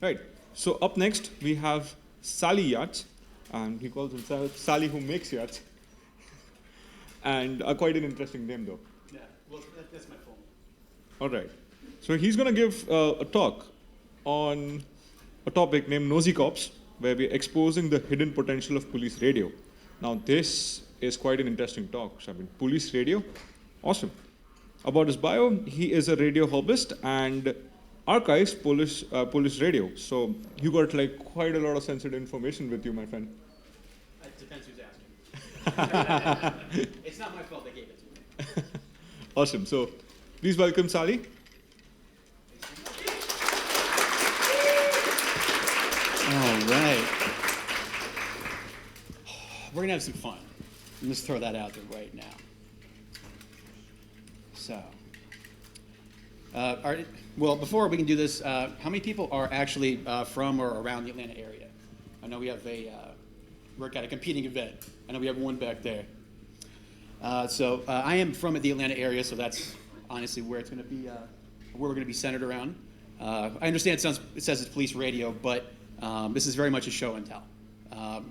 Right. So up next, we have Sally Yachts, and he calls himself Sally who makes yachts. And quite an interesting name, though. Yeah, well, that's my phone. All right. So he's going to give a talk on a topic named Nosy Cops, where we're exposing the hidden potential of police radio. Now, this is quite an interesting talk. So, I mean, police radio, awesome. About his bio, he is a radio hobbyist and archives police radio. So you got like quite a lot of sensitive information with you, my friend. It depends who's asking. It's not my fault they gave it to me. Awesome. So please welcome Sally. All right. We're going to have some fun. Let's throw that out there right now. So, well, before we can do this, how many people are actually from or around the Atlanta area? I know we have we're at a competing event. I know we have one back there. So I am from the Atlanta area, so that's honestly where it's going to be, where we're going to be centered around. I understand it says it's police radio, but this is very much a show and tell.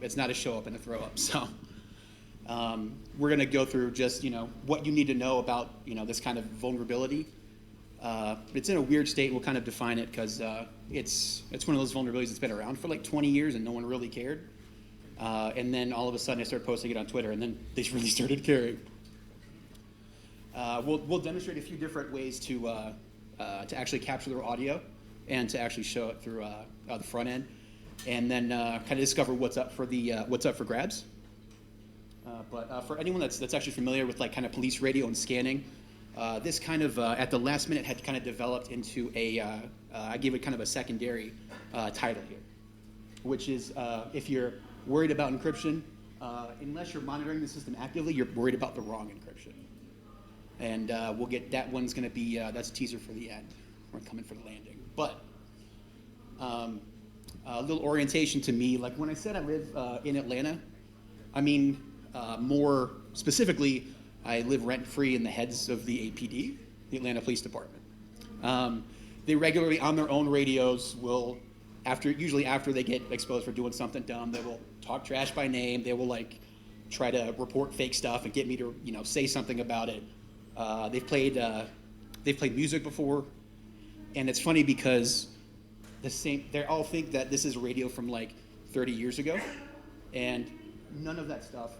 It's not a show up and a throw up. So we're going to go through just what you need to know about this kind of vulnerability. It's in a weird state. We'll kind of define it because it's one of those vulnerabilities that's been around for like 20 years and no one really cared. And then all of a sudden I started posting it on Twitter, and then they really started caring. We'll demonstrate a few different ways to actually capture their audio and to actually show it through the front end, and then kind of discover what's up for grabs. But for anyone that's actually familiar with like kind of police radio and scanning, this kind of at the last minute had kind of developed into I gave it kind of a secondary title here, which is if you're worried about encryption, unless you're monitoring the system actively, you're worried about the wrong encryption. And we'll get that one's going to be that's a teaser for the end. We're coming for the landing. But a little orientation to me, like when I said I live in Atlanta, I mean more specifically, I live rent-free in the heads of the APD, the Police Department. They regularly on their own radios will, usually after they get exposed for doing something dumb, they will talk trash by name. They will like try to report fake stuff and get me to say something about it. They've played music before, and it's funny because they all think that this is radio from like 30 years ago, and none of that stuff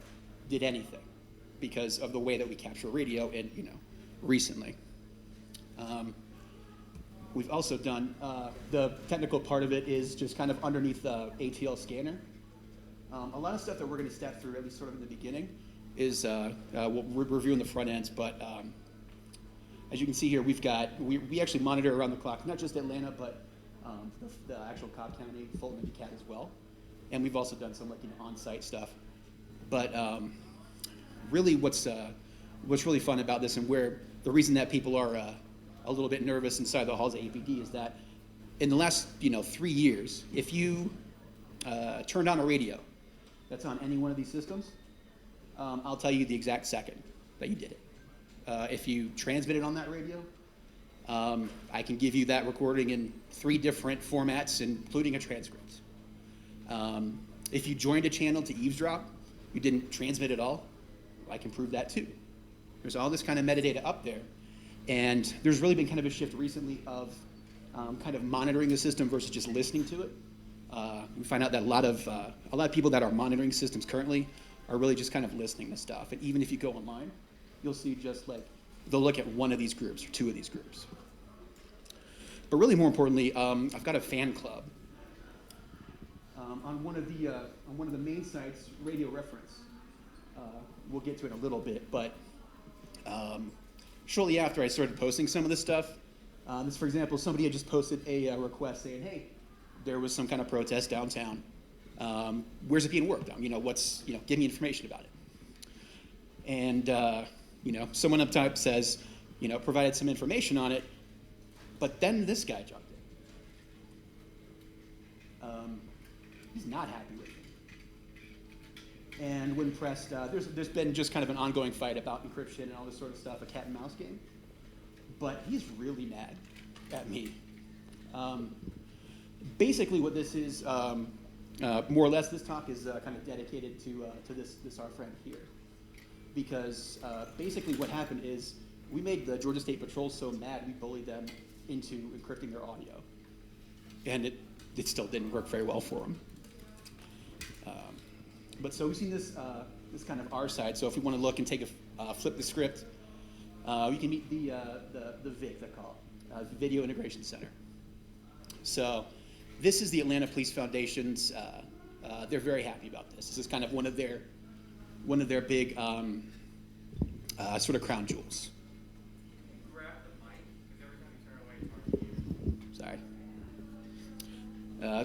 did anything because of the way that we capture radio and recently. We've also done the technical part of it is just kind of underneath the ATL scanner. A lot of stuff that we're going to step through, at least sort of in the beginning, is we'll review in the front ends. But as you can see here, we actually monitor around the clock, not just Atlanta, but the actual Cobb County, Fulton, and DeKalb as well. And we've also done some like on-site stuff. But really, what's really fun about this, and where the reason that people are a little bit nervous inside the halls of APD, is that in the last 3 years, if you turned on a radio that's on any one of these systems, I'll tell you the exact second that you did it. If you transmitted on that radio, I can give you that recording in 3 different formats, including a transcript. If you joined a channel to eavesdrop, you didn't transmit at all, I can prove that too. There's all this kind of metadata up there. And there's really been kind of a shift recently of kind of monitoring the system versus just listening to it. We find out that a lot of people that are monitoring systems currently are really just kind of listening to stuff. And even if you go online, you'll see just like they'll look at one of these groups or 2 of these groups. But really more importantly, I've got a fan club. On one of the main sites, Radio Reference. We'll get to it in a little bit, but shortly after I started posting some of this stuff, this, for example, somebody had just posted a request saying, "Hey, there was some kind of protest downtown. Where's it being worked on? Give me information about it." And someone up top says, provided some information on it, but then this guy jumped in. He's not happy with it. And when pressed, there's been just kind of an ongoing fight about encryption and all this sort of stuff, a cat and mouse game. But he's really mad at me. basically what this is, more or less, this talk is kind of dedicated to this our friend here. Because basically what happened is we made the Georgia State Patrol so mad we bullied them into encrypting their audio. And it still didn't work very well for them. But so we've seen this kind of our side. So if we want to look and take flip the script, we can meet the VIC, they call it, Video Integration Center. So this is the Atlanta Police Foundation's. They're very happy about this. This is kind of one of their big sort of crown jewels. Grab the mic, because every time you turn away, it's hard to hear.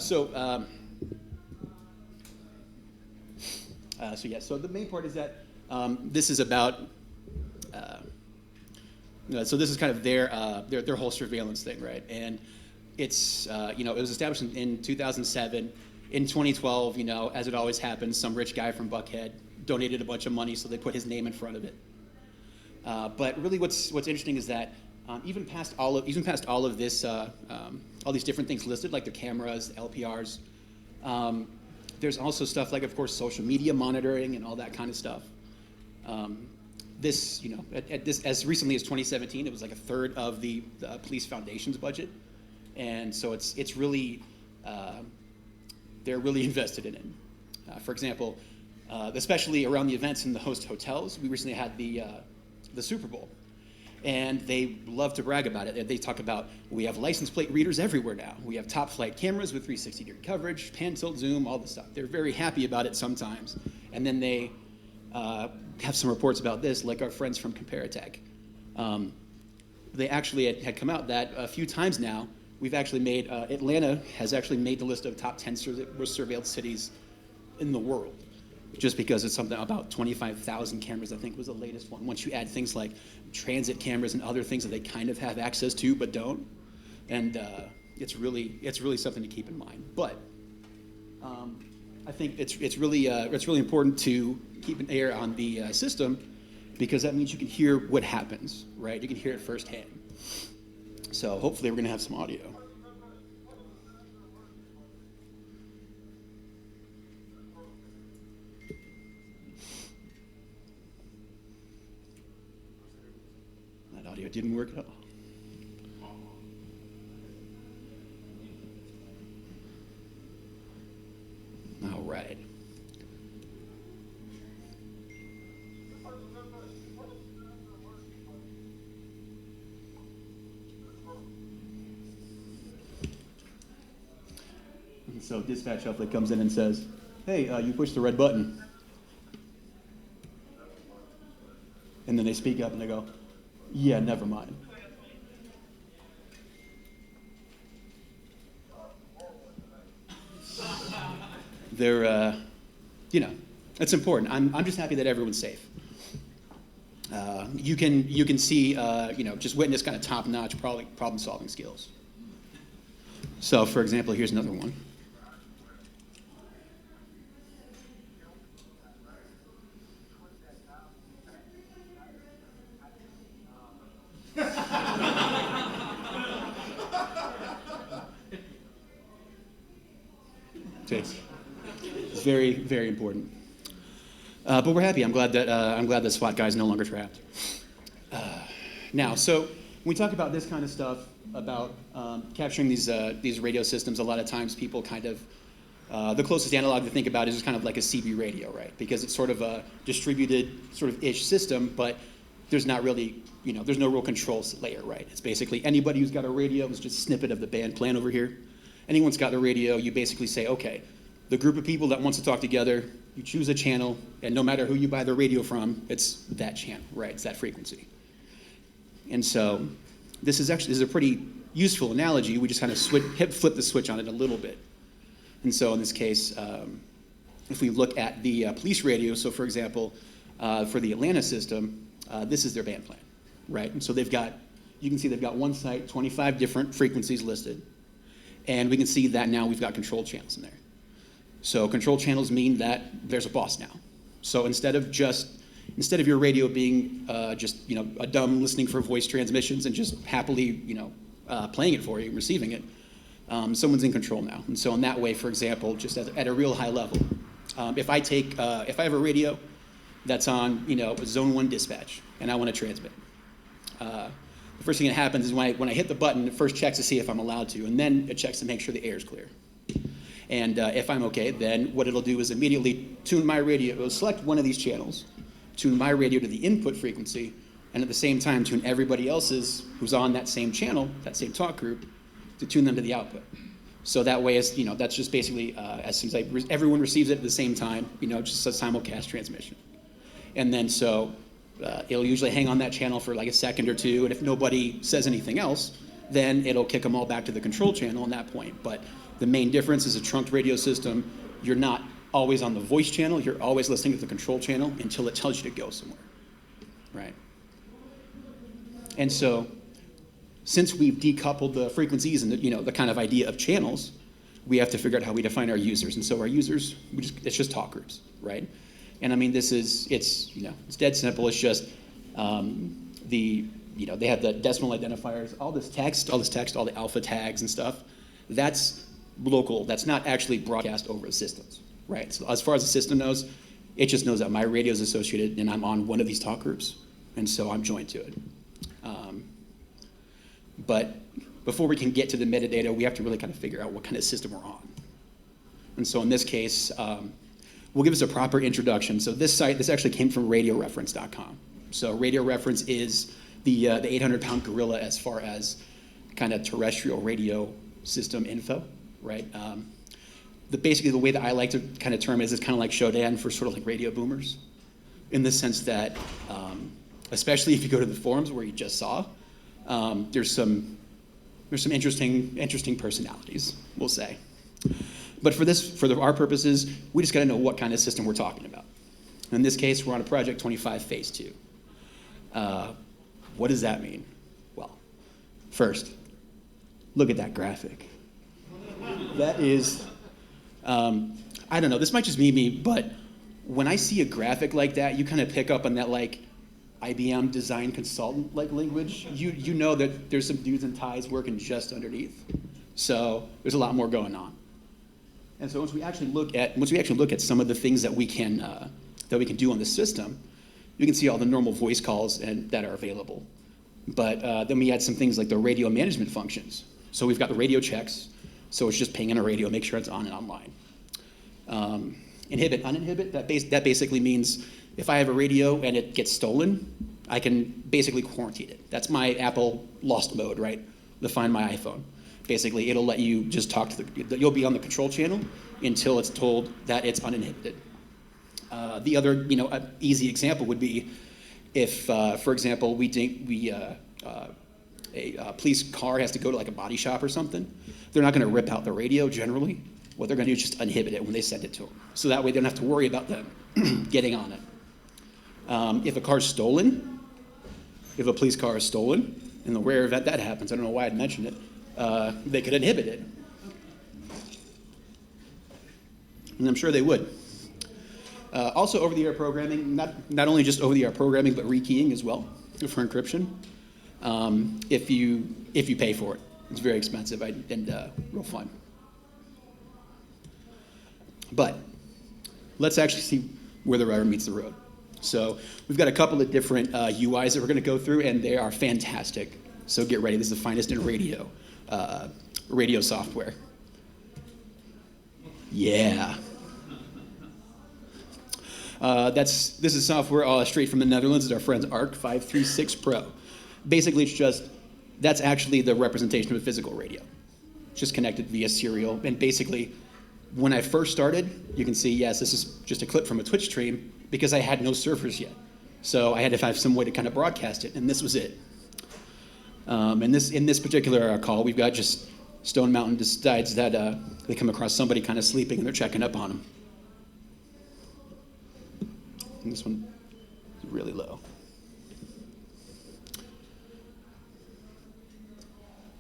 Sorry. So the main part is that this is about. So this is kind of their whole surveillance thing, right? And it's it was established in 2007. In 2012, as it always happens, some rich guy from Buckhead donated a bunch of money, so they put his name in front of it. But really, what's interesting is that even past all of this, all these different things listed, like the cameras, the LPRs, there's also stuff like, of course, social media monitoring and all that kind of stuff. This, as recently as 2017, it was like a third of the Police Foundation's budget, and so it's really they're really invested in it. For example, especially around the events in the host hotels, we recently had the Super Bowl, and they love to brag about it. They talk about, we have license plate readers everywhere now. We have top flight cameras with 360-degree coverage, pan, tilt, zoom, all this stuff. They're very happy about it sometimes, and then they have some reports about this, like our friends from Comparatech. They actually had come out that a few times now, we've actually made, Atlanta has actually made the list of top 10 surveilled cities in the world, just because it's something about 25,000 cameras, I think was the latest one. Once you add things like transit cameras and other things that they kind of have access to but don't, and it's really something to keep in mind. But I think it's really important to keep an ear on the system, because that means you can hear what happens, right? You can hear it firsthand. So hopefully we're going to have some audio. That audio didn't work at all. All right. And so dispatch hopefully comes in and says, hey, you pushed the red button. And then they speak up and they go, yeah, never mind. They're, it's important. I'm just happy that everyone's safe. You can see, just witness kind of top-notch problem-solving skills. So, for example, here's another one. It's very, very important. But we're happy. I'm glad that SWAT guy is no longer trapped. Now, so when we talk about this kind of stuff, about capturing these radio systems, a lot of times people kind of, the closest analog to think about is just kind of like a CB radio, right? Because it's sort of a distributed sort of ish system, but there's not really, there's no real control layer, right? It's basically anybody who's got a radio, it's just a snippet of the band plan over here. Anyone's got the radio, you basically say, okay, the group of people that wants to talk together, you choose a channel, and no matter who you buy the radio from, it's that channel, right? It's that frequency. And so this is a pretty useful analogy. We just kind of flip the switch on it a little bit. And so in this case, if we look at the police radio, so for example, for the Atlanta system, this is their band plan, right? And so you can see they've got one site, 25 different frequencies listed. And we can see that now we've got control channels in there. So control channels mean that there's a boss now. So instead of your radio being just a dumb listening for voice transmissions and just happily playing it for you, receiving it, someone's in control now. And so in that way, for example, just at a real high level, if I have a radio that's on, zone 1 dispatch, and I want to transmit, the first thing that happens is when I hit the button, it first checks to see if I'm allowed to, and then it checks to make sure the air is clear. And if I'm okay, then what it'll do is immediately tune my radio. It'll select one of these channels, tune my radio to the input frequency, and at the same time tune everybody else's who's on that same channel, that same talk group, to tune them to the output. So that way, that's just basically as soon as everyone receives it at the same time, just a simulcast transmission. And then it'll usually hang on that channel for like a second or two, and if nobody says anything else, then it'll kick them all back to the control channel at that point. But the main difference is a trunked radio system, you're not always on the voice channel, you're always listening to the control channel until it tells you to go somewhere, right? And so, since we've decoupled the frequencies and the kind of idea of channels, we have to figure out how we define our users. And so our users, it's just talk groups, right? And I mean, it's dead simple. It's just they have the decimal identifiers, all this text, all the alpha tags and stuff. That's local. That's not actually broadcast over the systems, right? So as far as the system knows, it just knows that my radio is associated and I'm on one of these talk groups, and so I'm joined to it. But before we can get to the metadata, we have to really kind of figure out what kind of system we're on. And so in this case, we'll give us a proper introduction. So this actually came from radioreference.com. So Radio Reference is the 800-pound gorilla as far as kind of terrestrial radio system info, right? Basically the way that I like to kind of term it is it's kind of like Shodan for sort of like radio boomers, in the sense that, especially if you go to the forums where you just saw, there's some interesting personalities, we'll say. But for our purposes, we just got to know what kind of system we're talking about. In this case, we're on a Project 25 Phase 2. What does that mean? Well, first, look at that graphic. That is, I don't know, this might just be me, but when I see a graphic like that, you kind of pick up on that like IBM design consultant like language. You know that there's some dudes in ties working just underneath. So there's a lot more going on. And so once we actually look at some of the things that we can do on the system, you can see all the normal voice calls that are available. But then we add some things like the radio management functions. So we've got the radio checks. So it's just pinging a radio, make sure it's on and online. Inhibit, uninhibit, that basically means if I have a radio and it gets stolen, I can basically quarantine it. That's my Apple lost mode, right? To find my iPhone. Basically, it'll let you just talk to you'll be on the control channel until it's told that it's uninhibited. The other, easy example would be if, for example, a police car has to go to like a body shop or something. They're not going to rip out the radio generally. What they're going to do is just uninhibit it when they send it to them. So that way they don't have to worry about them getting on it. If a car's stolen, if a police car is stolen, in the rare event that happens, I don't know why I'd mentioned it, they could inhibit it. And I'm sure they would. Also over-the-air programming, not only just over-the-air programming, but rekeying as well for encryption. If you pay for it. It's very expensive and real fun. But let's actually see where the rubber meets the road. So we've got a couple of different UIs that we're going to go through, and they are fantastic. So get ready. This is the finest in radio software. Yeah. This is software straight from the Netherlands. It's our friend's ARC 536 Pro. Basically, that's actually the representation of a physical radio. It's just connected via serial. And basically, when I first started, you can see, yes, this is just a clip from a Twitch stream because I had no servers yet. So I had to have some way to kind of broadcast it, and this was it. In this particular call, we've got just Stone Mountain decides that they come across somebody kind of sleeping, and they're checking up on him. And this one is really low.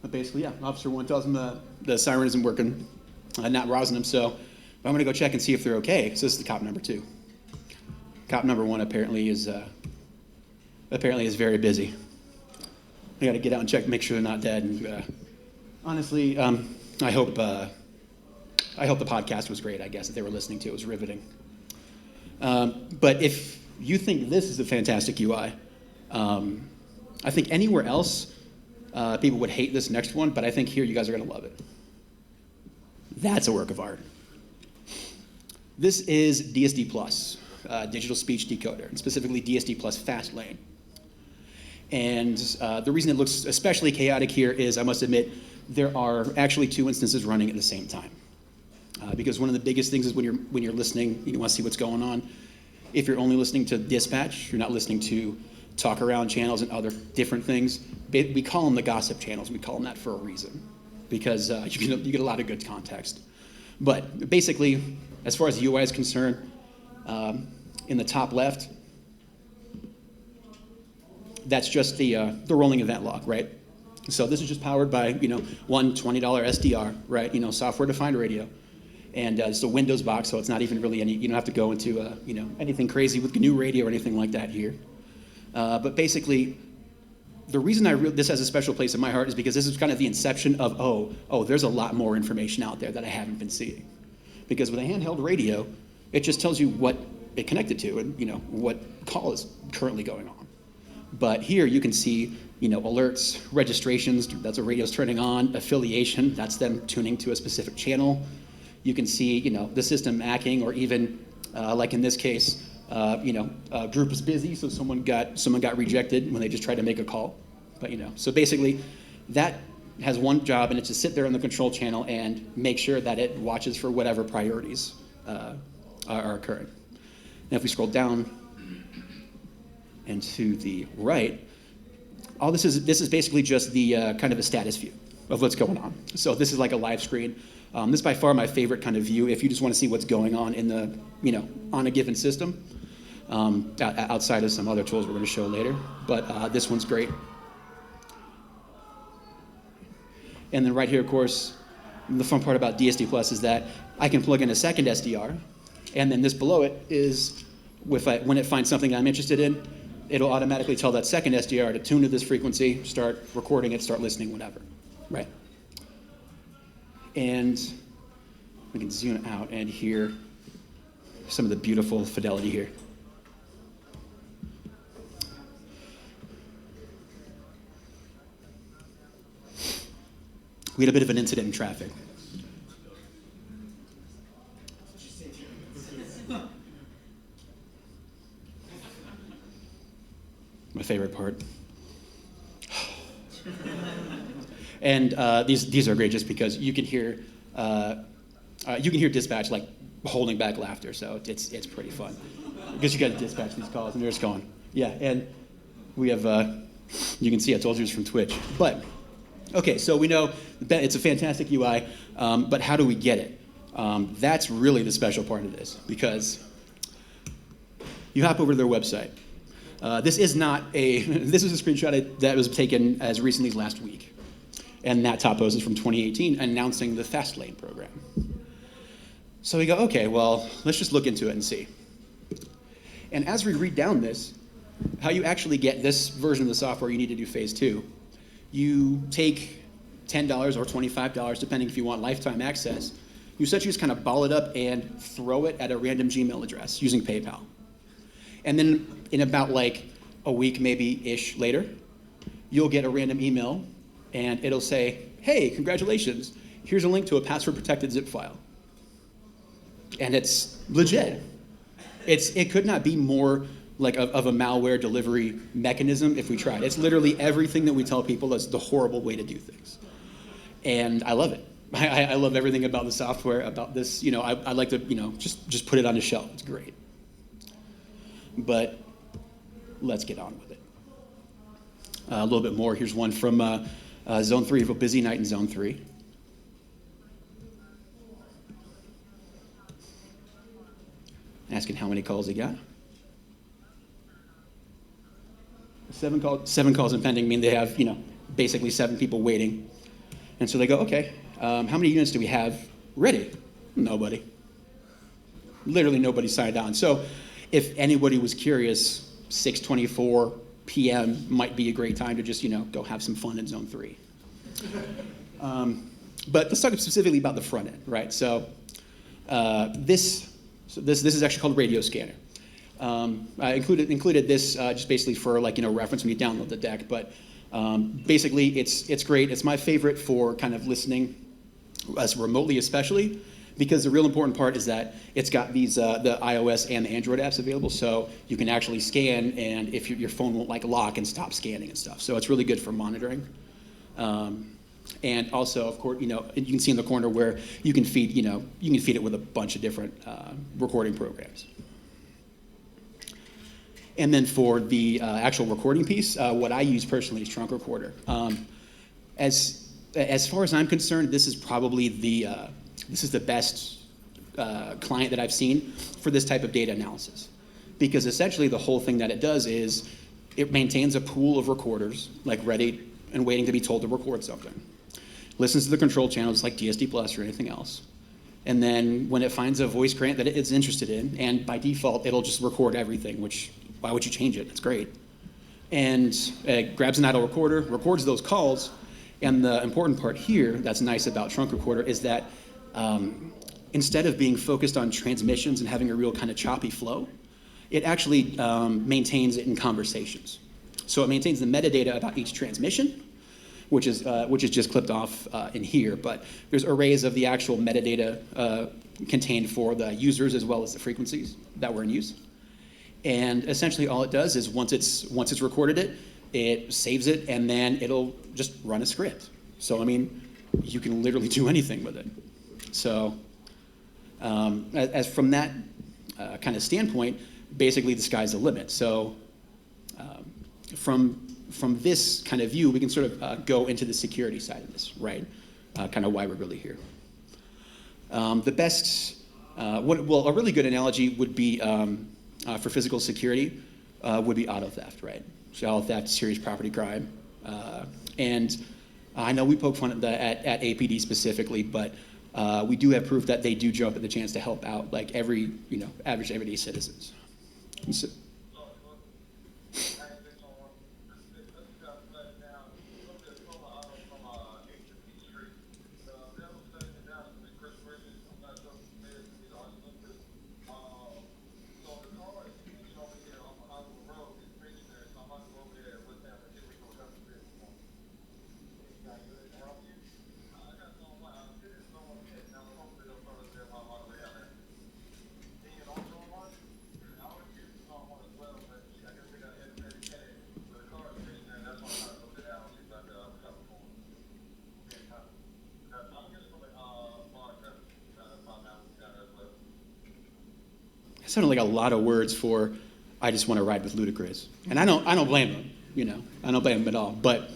But basically, yeah, Officer 1 tells him the siren isn't working, not rousing him, so I'm going to go check and see if they're okay. So this is the cop number 2. Cop number 1 apparently is very busy. I got to get out and check, make sure they're not dead. And honestly, I hope the podcast was great, I guess, that they were listening to. It was riveting. But if you think this is a fantastic UI, I think anywhere else, people would hate this next one, but I think here you guys are going to love it. That's a work of art. This is DSD Plus, digital speech decoder, and specifically DSD Plus fast lane. And the reason it looks especially chaotic here is, I must admit, there are actually 2 instances running at the same time. Because one of the biggest things is when you're listening, you want to see what's going on. If you're only listening to dispatch, you're not listening to talk around channels and other different things. We call them the gossip channels. We call them that for a reason, because you get a lot of good context. But basically, as far as the UI is concerned, in the top left, that's just the rolling event log, right? So this is just powered by one $20 SDR, right? Software-defined radio, and it's a Windows box, so it's not even really any. You don't have to go into anything crazy with GNU radio or anything like that here. But basically, the reason this has a special place in my heart is because this is kind of the inception of there's a lot more information out there that I haven't been seeing. Because with a handheld radio, it just tells you what it connected to and what call is currently going on. But here you can see alerts, registrations, that's what radio's turning on, affiliation, that's them tuning to a specific channel. You can see the system acting, or even like in this case, a group is busy, so someone got rejected when they just tried to make a call. But so basically, that has one job, and it's to sit there on the control channel and make sure that it watches for whatever priorities are occurring. Now, if we scroll down and to the right, all this is basically just the kind of a status view of what's going on. So this is like a live screen. This is by far my favorite kind of view if you just want to see what's going on in the on a given system. Outside of some other tools we're going to show later, but this one's great. And then right here, of course, the fun part about DSD Plus is that I can plug in a second SDR, and then this below it is when it finds something I'm interested in, it'll automatically tell that second SDR to tune to this frequency, start recording it, start listening, whatever, right? And we can zoom out and hear some of the beautiful fidelity here. We had a bit of an incident in traffic. My favorite part. And these are great just because you can hear dispatch like holding back laughter, so it's pretty fun because you got to dispatch these calls and they're just going, yeah. And we have you can see I told you it's from Twitch, but okay, so we know that it's a fantastic UI, but how do we get it? That's really the special part of this, because you hop over to their website. This is a screenshot that was taken as recently as last week. And that top post is from 2018 announcing the Fast Lane program. So we go, okay, well, let's just look into it and see. And as we read down this, how you actually get this version of the software you need to do phase 2, you take $10 or $25, depending if you want lifetime access. You essentially just kind of ball it up and throw it at a random Gmail address using PayPal. And then in about like a week, maybe-ish later, you'll get a random email, and it'll say, hey, congratulations, here's a link to a password-protected zip file. And it's legit. It could not be more like of a malware delivery mechanism if we tried. It's literally everything that we tell people is the horrible way to do things. And I love it. I love everything about the software, about this. I like to, just put it on the shelf. It's great. But let's get on with it. A little bit more. Here's one from Zone 3, of a busy night in Zone 3. Asking how many calls he got. 7 calls and pending mean they have, basically 7 people waiting. And so they go, okay, how many units do we have ready? Nobody. Literally nobody signed on. So if anybody was curious, 6:24 p.m. might be a great time to just, go have some fun in Zone 3. But let's talk specifically about the front end, right? So this is actually called radio scanner. I included this just basically for reference when you download the deck. But basically, it's great. It's my favorite for kind of listening, remotely especially, because the real important part is that it's got these the iOS and the Android apps available, so you can actually scan, and if your phone won't lock and stop scanning and stuff. So it's really good for monitoring. And also, of course, you can see in the corner where you can feed it with a bunch of different recording programs. And then for the actual recording piece, what I use personally is Trunk Recorder. As far as I'm concerned, this is probably the best client that I've seen for this type of data analysis, because essentially the whole thing that it does is it maintains a pool of recorders ready and waiting to be told to record something. Listens to the control channels like DSD Plus or anything else. And then when it finds a voice grant that it's interested in, and by default, it'll just record everything, which, why would you change it? It's great. And it grabs an idle recorder, records those calls, and the important part here that's nice about Trunk Recorder is that instead of being focused on transmissions and having a real kind of choppy flow, it actually maintains it in conversations. So it maintains the metadata about each transmission, which is just clipped off in here, but there's arrays of the actual metadata contained for the users as well as the frequencies that were in use. And essentially all it does is once it's recorded it, it saves it, and then it'll just run a script. So, I mean, you can literally do anything with it. So as from that kind of standpoint, basically the sky's the limit. So from this kind of view, we can sort of go into the security side of this, right? Kind of why we're really here. The best, a really good analogy would be for physical security would be auto theft, right? So auto theft, serious property crime, and I know we poke fun at APD specifically, but we do have proof that they do jump at the chance to help out every average everyday citizens. So, sounded like a lot of words for I just want to ride with Ludacris, and I don't blame him. I don't blame him at all. But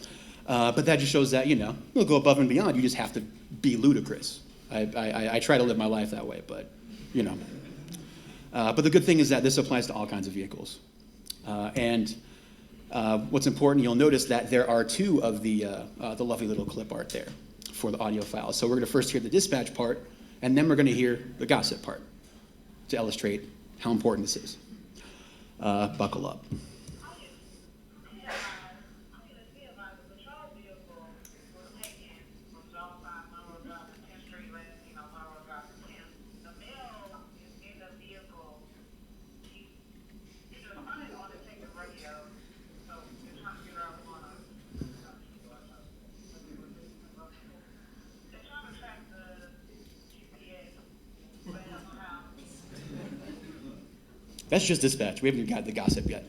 that just shows that we'll go above and beyond. You just have to be Ludacris. I try to live my life that way, but But the good thing is that this applies to all kinds of vehicles, and what's important, you'll notice that there are two of the lovely little clip art there for the audio files. So we're going to first hear the dispatch part, and then we're going to hear the gossip part to illustrate how important this is. Buckle up. That's just dispatch. We haven't even got the gossip yet.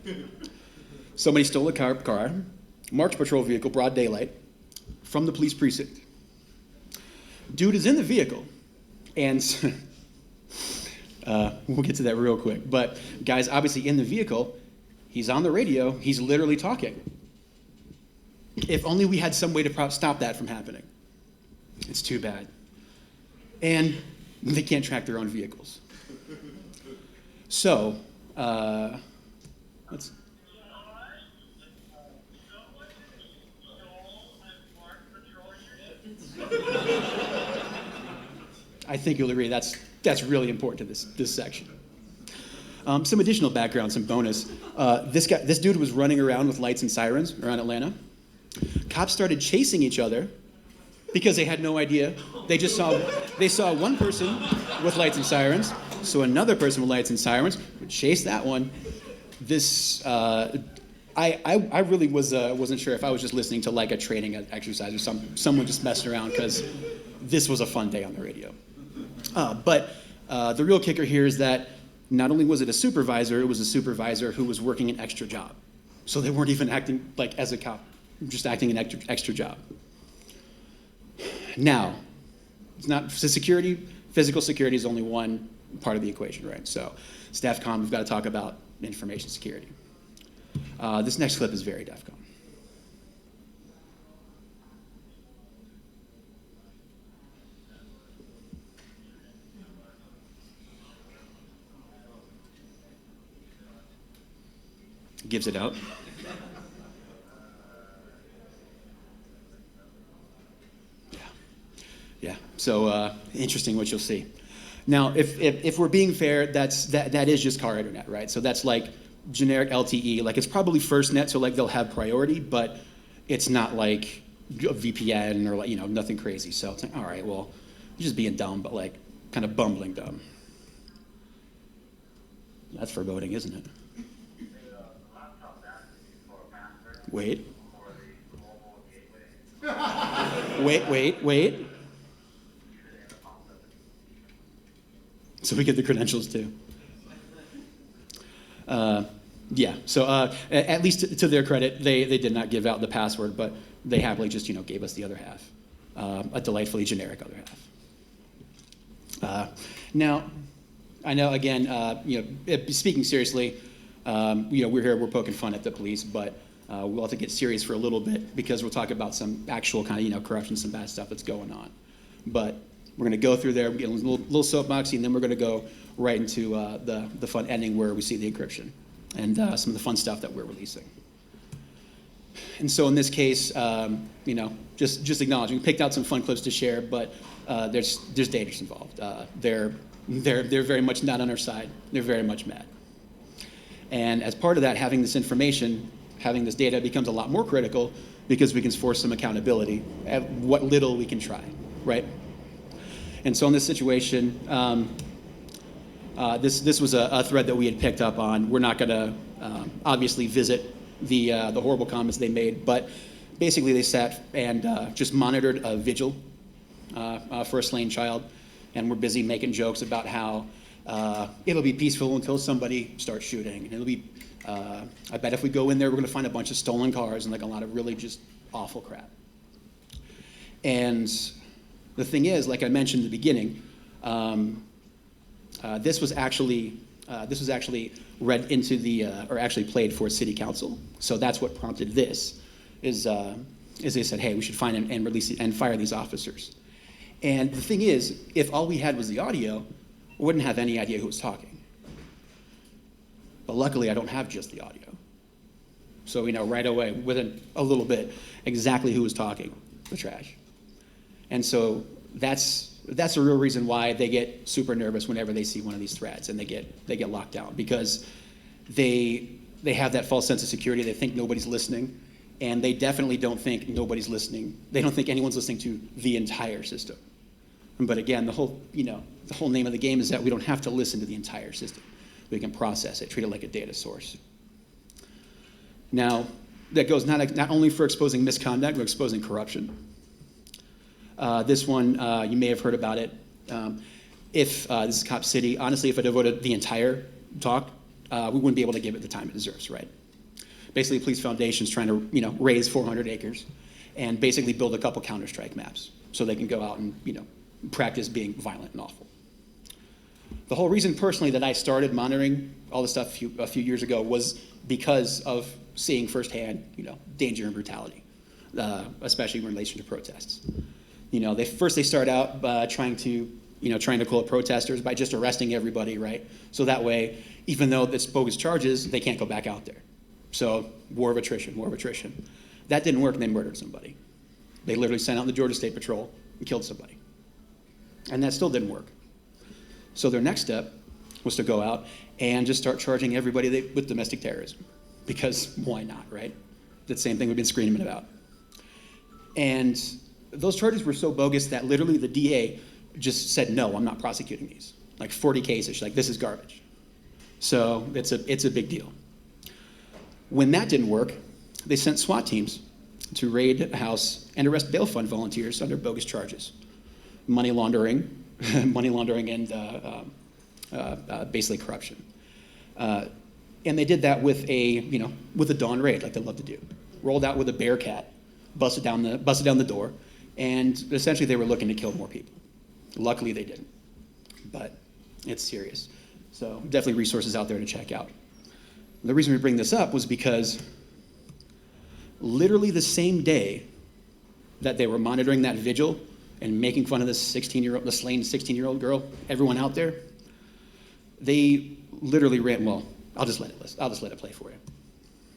Somebody stole a car, marked patrol vehicle, broad daylight, from the police precinct. Dude is in the vehicle, and we'll get to that real quick. But guy's obviously in the vehicle. He's on the radio. He's literally talking. If only we had some way to stop that from happening. It's too bad. And they can't track their own vehicles. So, let's. I think you'll agree that's really important to this section. Some additional background, some bonus. This dude was running around with lights and sirens around Atlanta. Cops started chasing each other because they had no idea. They saw one person with lights and sirens, so another person with lights and sirens would chase that one. This I really wasn't sure if I was just listening to like a training exercise or someone just messing around, because this was a fun day on the radio. But the real kicker here is that not only was it a supervisor, it was a supervisor who was working an extra job. So they weren't even acting like as a cop, just acting an extra job. Now, it's not security. Physical security is only one part of the equation, right? So, DEFCON, we've got to talk about information security. This next clip is very DEFCON. Gives it out. Yeah. So interesting what you'll see. Now, if we're being fair, that is just car internet, right? So that's like generic LTE. Like, it's probably FirstNet, so like they'll have priority, but it's not like a VPN or like, you know, nothing crazy. So it's like, all right, well, you're just being dumb, but like kind of bumbling dumb. That's foreboding, isn't it? Wait. Wait. So we get the credentials too. Yeah, so at least to their credit, they did not give out the password, but they happily just, you know, gave us the other half, a delightfully generic other half. Now, I know, again, you know, speaking seriously, you know, we're here, we're poking fun at the police, but we'll have to get serious for a little bit, because we'll talk about some actual kind of, you know, corruption, some bad stuff that's going on. But we're going to go through there, get a little soapboxy, and then we're going to go right into the fun ending where we see the encryption and some of the fun stuff that we're releasing. And so in this case, you know, just acknowledging, we picked out some fun clips to share, but there's dangers involved. They're very much not on our side. They're very much mad. And as part of that, having this information, having this data becomes a lot more critical, because we can force some accountability at what little we can try, right? And so in this situation, this was a thread that we had picked up on. We're not going to obviously visit the horrible comments they made, but basically they sat and just monitored a vigil for a slain child, and we're busy making jokes about how it'll be peaceful until somebody starts shooting, and it'll be I bet if we go in there, we're going to find a bunch of stolen cars and like a lot of really just awful crap. And the thing is, like I mentioned in the beginning, this was actually read into the or actually played for city council. So that's what prompted this. Is they said, hey, we should find and release and fire these officers. And the thing is, if all we had was the audio, we wouldn't have any idea who was talking. But luckily, I don't have just the audio. So we know right away, within a little bit, exactly who was talking, the trash. And so that's a real reason why they get super nervous whenever they see one of these threads, and they get locked down, because they have that false sense of security. They think nobody's listening, and they definitely don't think nobody's listening. They don't think anyone's listening to the entire system. But again, the whole name of the game is that we don't have to listen to the entire system. We can process it, treat it like a data source. Now, that goes not only for exposing misconduct, but exposing corruption. This one, you may have heard about it. If this is Cop City, honestly, if I devoted the entire talk, we wouldn't be able to give it the time it deserves, right? Basically, Police Foundation's trying to, you know, raise 400 acres and basically build a couple Counter-Strike maps so they can go out and, you know, practice being violent and awful. The whole reason personally that I started monitoring all this stuff a few years ago was because of seeing firsthand, you know, danger and brutality, especially in relation to protests. You know, they start out by trying to pull up protesters by just arresting everybody, right? So that way, even though it's bogus charges, they can't go back out there. So war of attrition. That didn't work, and they murdered somebody. They literally sent out the Georgia State Patrol and killed somebody. And that still didn't work. So their next step was to go out and just start charging everybody with domestic terrorism. Because why not, right? That same thing we've been screaming about. And those charges were so bogus that literally the DA just said, no, I'm not prosecuting these. Like 40 cases, like this is garbage. So it's a big deal. When that didn't work, they sent SWAT teams to raid a house and arrest bail fund volunteers under bogus charges. Money laundering, and basically corruption. And they did that with a dawn raid, like they love to do. Rolled out with a Bearcat, busted down the door, and essentially they were looking to kill more people. Luckily they didn't, but it's serious. So definitely resources out there to check out. The reason we bring this up was because literally the same day that they were monitoring that vigil and making fun of the slain 16-year-old girl, everyone out there, they literally ran. Well, I'll just let it play for you.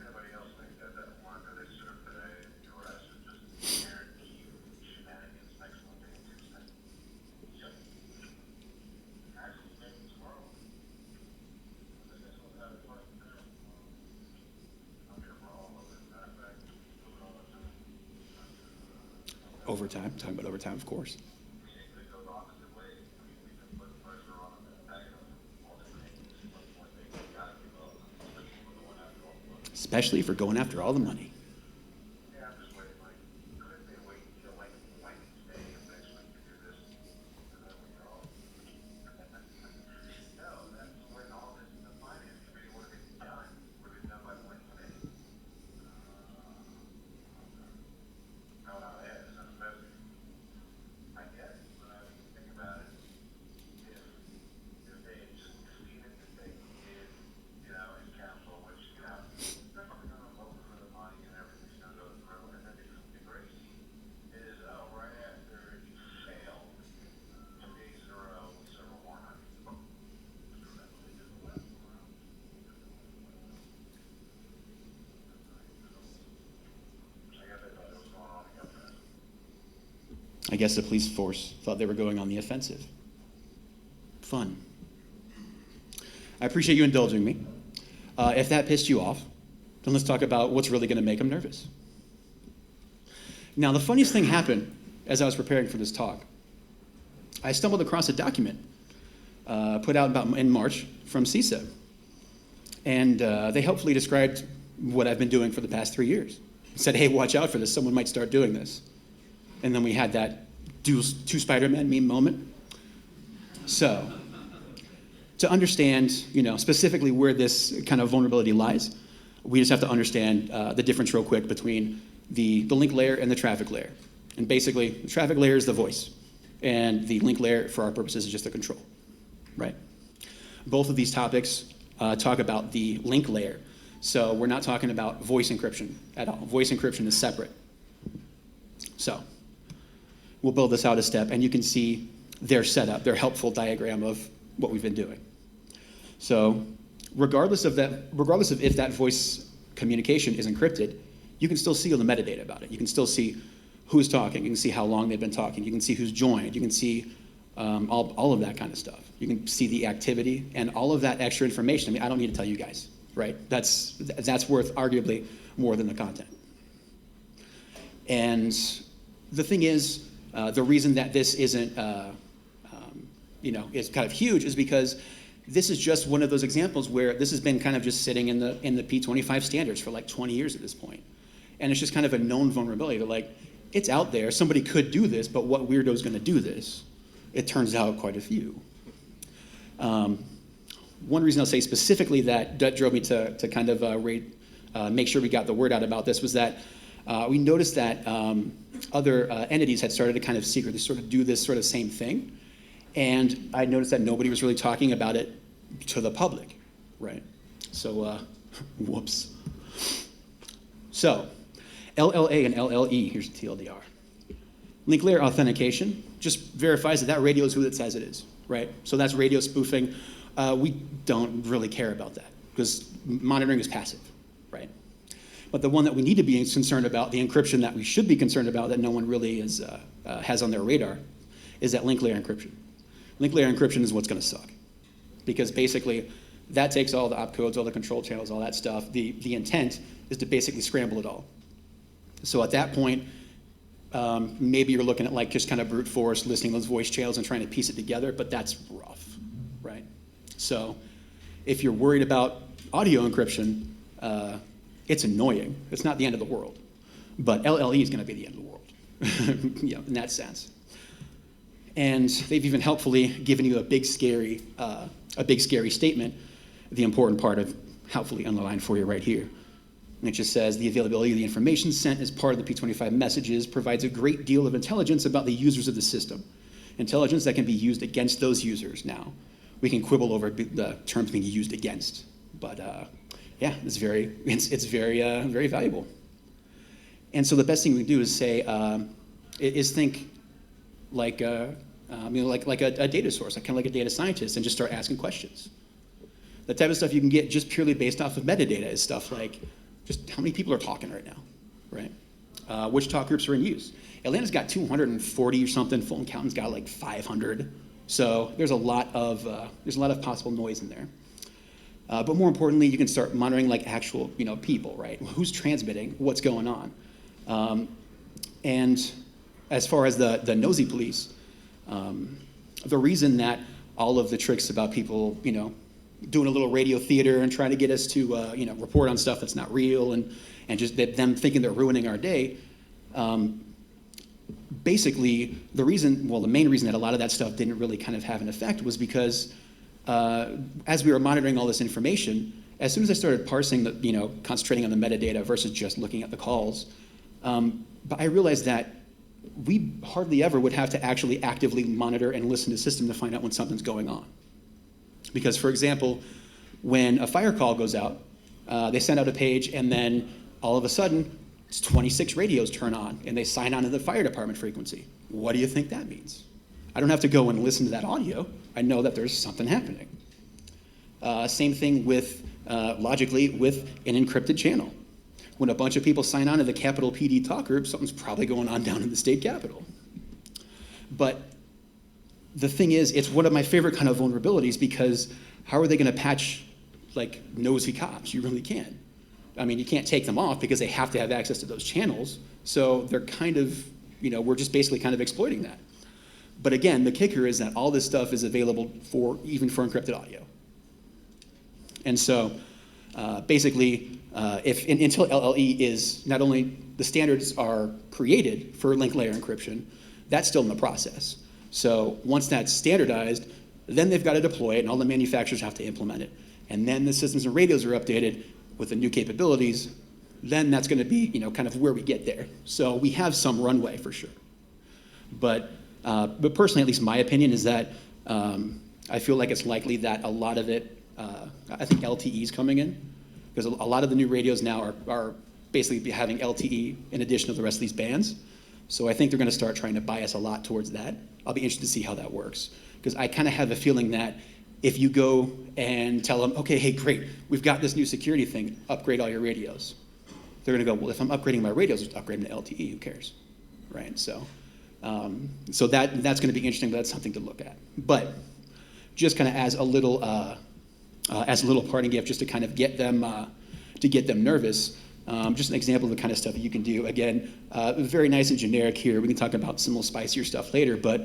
Anybody else think that warrant that they served today in the U.S. is just guaranteed shenanigans next Monday and Tuesday? Yep. Actually, maybe tomorrow. I guess we'll have it first there. I'm here for all of it. Matter of fact, do it all the time. Overtime, talking about overtime, of course. It goes opposite ways. I mean, we've been putting pressure on them and back up all different angles. But one thing we gotta give up, especially if we're going after all the money. Especially if we're going after all the money. Yeah, I'm just waiting, like, couldn't they wait until, like, Wednesday of next week to do this? And then we go, no, that's when all this, the finance committee would have been done, by Wednesday. No, no, that is unfair. I guess, but I mean, think about it, if they had just seen it that they did, in council, which, they're probably gonna vote for the money and everything's gonna go through, and then the grace is, right after you failed 2 days in a row with several warrant items. I guess I thought it was going on the upfront. I guess the police force thought they were going on the offensive. Fun. I appreciate you indulging me. If that pissed you off, then let's talk about what's really going to make them nervous. Now, the funniest thing happened as I was preparing for this talk. I stumbled across a document put out in March from CISA. And they helpfully described what I've been doing for the past 3 years. Said, hey, watch out for this. Someone might start doing this. And then we had that two Spider-Man meme moment. So, to understand, specifically where this kind of vulnerability lies, we just have to understand the difference real quick between the link layer and the traffic layer. And basically, the traffic layer is the voice, and the link layer, for our purposes, is just the control, right? Both of these topics talk about the link layer. So we're not talking about voice encryption at all. Voice encryption is separate. So we'll build this out a step, and you can see their setup, their helpful diagram of what we've been doing. So regardless of if that voice communication is encrypted, you can still see all the metadata about it. You can still see who's talking. You can see how long they've been talking. You can see who's joined. You can see all of that kind of stuff. You can see the activity and all of that extra information. I mean, I don't need to tell you guys, right? That's worth arguably more than the content. And the thing is, the reason that this isn't, is kind of huge is because this is just one of those examples where this has been kind of just sitting in the P25 standards for like 20 years at this point. And it's just kind of a known vulnerability. They're like, it's out there. Somebody could do this, but what weirdo is going to do this? It turns out quite a few. One reason I'll say specifically that drove me to kind of make sure we got the word out about this was that we noticed that other entities had started to kind of secretly sort of do this sort of same thing. And I noticed that nobody was really talking about it to the public, right? So, whoops. So, LLA and LLE, here's the TLDR. Link layer authentication just verifies that radio is who it says it is, right? So that's radio spoofing. We don't really care about that because monitoring is passive, right? But the one that we need to be concerned about, the encryption that we should be concerned about that no one really has on their radar, is that link layer encryption. Link layer encryption is what's going to suck because basically that takes all the opcodes, all the control channels, all that stuff. The intent is to basically scramble it all. So at that point, Maybe you're looking at like just kind of brute force, listening to those voice channels and trying to piece it together, but that's rough, right? So if you're worried about audio encryption, it's annoying. It's not the end of the world. But LLE is going to be the end of the world, in that sense. And they've even helpfully given you a big scary statement, the important part of helpfully underlined for you right here. And it just says, the availability of the information sent as part of the P25 messages provides a great deal of intelligence about the users of the system. Intelligence that can be used against those users. Now, we can quibble over the terms being used against, but yeah, it's very valuable. And so the best thing we can do is say, think like a data source, kind of like a data scientist, and just start asking questions. The type of stuff you can get just purely based off of metadata is stuff like, just how many people are talking right now, right? Which talk groups are in use? Atlanta's got 240 or something. Fulton County's got like 500. So there's a lot of possible noise in there. But more importantly, you can start monitoring like actual people, right? Who's transmitting? What's going on? And as far as the nosy police, the reason that all of the tricks about people, doing a little radio theater and trying to get us to, report on stuff that's not real and just them thinking they're ruining our day. Basically, the main reason that a lot of that stuff didn't really kind of have an effect was because as we were monitoring all this information, as soon as I started parsing concentrating on the metadata versus just looking at the calls, but I realized that we hardly ever would have to actually actively monitor and listen to the system to find out when something's going on. Because, for example, when a fire call goes out, they send out a page, and then all of a sudden, 26 radios turn on, and they sign on to the fire department frequency. What do you think that means? I don't have to go and listen to that audio. I know that there's something happening. Same thing with, logically, with an encrypted channel. When a bunch of people sign on to the Capitol PD talk group, something's probably going on down in the state capitol. But the thing is, it's one of my favorite kind of vulnerabilities, because how are they going to patch like nosy cops? You really can't. I mean, you can't take them off because they have to have access to those channels. So they're kind of, we're just basically kind of exploiting that. But again, the kicker is that all this stuff is available even for encrypted audio. And so basically, until LLE is not only the standards are created for link layer encryption, that's still in the process. So once that's standardized, then they've got to deploy it, and all the manufacturers have to implement it. And then the systems and radios are updated with the new capabilities. Then that's going to be, kind of where we get there. So we have some runway for sure. But personally, at least my opinion is that I feel like it's likely that a lot of it, I think LTE is coming in, because a lot of the new radios now are basically having LTE in addition to the rest of these bands. So I think they're going to start trying to bias a lot towards that. I'll be interested to see how that works, because I kind of have a feeling that if you go and tell them, okay, hey, great, we've got this new security thing, upgrade all your radios. They're going to go, well, if I'm upgrading my radios, just upgrade them to LTE, who cares, right? So that's going to be interesting, but that's something to look at. But just kind of as a little parting gift, just to kind of get them nervous. Just an example of the kind of stuff that you can do. Again, very nice and generic here. We can talk about some more spicier stuff later, but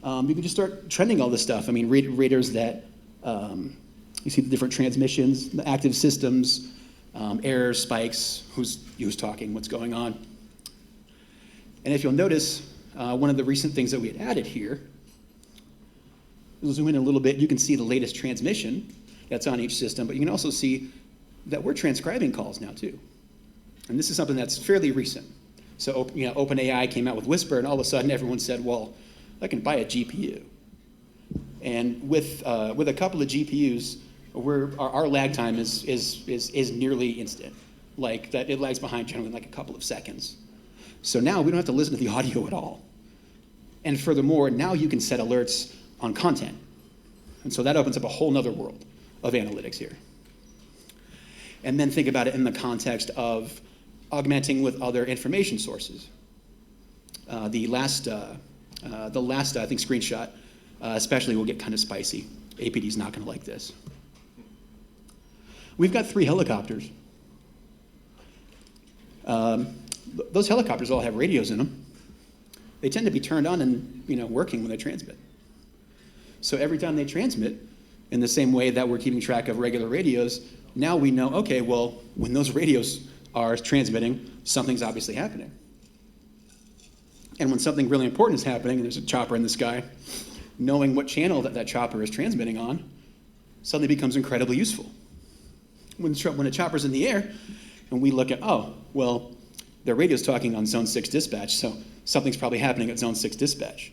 you can just start trending all this stuff. I mean, raters that you see the different transmissions, the active systems, errors, spikes, who's talking, what's going on. And if you'll notice, one of the recent things that we had added here, we'll zoom in a little bit, you can see the latest transmission that's on each system, but you can also see that we're transcribing calls now too. And this is something that's fairly recent. So OpenAI came out with Whisper, and all of a sudden everyone said, well, I can buy a GPU. And with a couple of GPUs, our lag time is nearly instant. Like that, it lags behind generally like a couple of seconds. So now we don't have to listen to the audio at all. And furthermore, now you can set alerts on content. And so that opens up a whole nother world of analytics here. And then think about it in the context of augmenting with other information sources. The last I think screenshot especially will get kind of spicy. APD's not going to like this. We've got 3 helicopters. Those helicopters all have radios in them. they tend to be turned on and working when they transmit. So every time they transmit, in the same way that we're keeping track of regular radios, now we know, okay, well, when those radios are transmitting, something's obviously happening. And when something really important is happening, and there's a chopper in the sky, knowing what channel that chopper is transmitting on suddenly becomes incredibly useful. When a chopper's in the air, and we look at, oh, well, their radio's talking on Zone 6 dispatch, so something's probably happening at Zone 6 dispatch.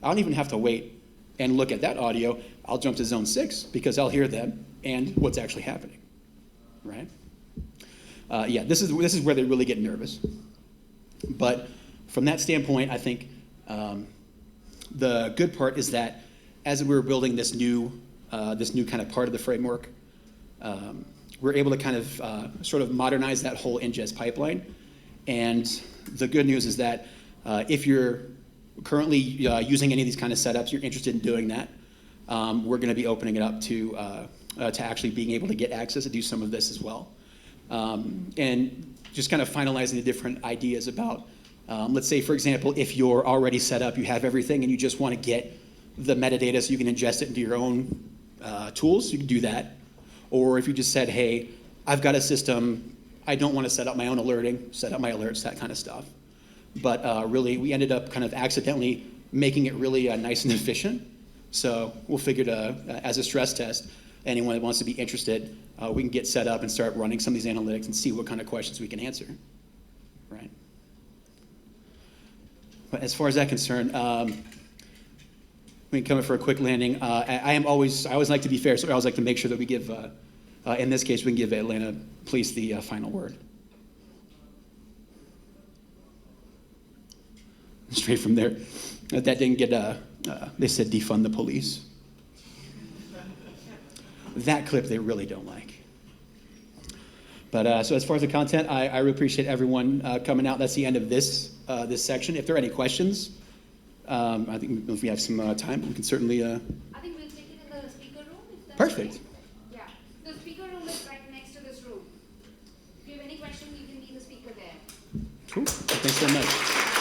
I don't even have to wait and look at that audio. I'll jump to Zone 6 because I'll hear them and what's actually happening, right? Yeah, this is where they really get nervous. But from that standpoint, I think the good part is that as we were building this new kind of part of the framework, we're able to kind of sort of modernize that whole ingest pipeline. And the good news is that if you're currently using any of these kind of setups, you're interested in doing that, we're going to be opening it up to actually being able to get access to do some of this as well. And just kind of finalizing the different ideas about, let's say, for example, if you're already set up, you have everything, and you just want to get the metadata so you can ingest it into your own tools, you can do that. Or if you just said, hey, I've got a system, I don't want to set up my own alerting, set up my alerts, that kind of stuff. But really, we ended up kind of accidentally making it really nice and efficient. So we'll figure as a stress test, anyone that wants to be interested, we can get set up and start running some of these analytics and see what kind of questions we can answer, right? But as far as that concerned, we can come in for a quick landing. I always like to be fair, so I always like to make sure that we give, in this case, we can give Atlanta Police the final word. Straight from there. That didn't get, they said defund the police. That clip they really don't like. But so as far as the content, I really appreciate everyone coming out. That's the end of this section. If there are any questions, I think if we have some time, we can certainly... I think we'll take it in the speaker room. If that's Perfect. Okay. Yeah. The speaker room is right next to this room. If you have any questions, you can be the speaker there. Cool. Thanks very much.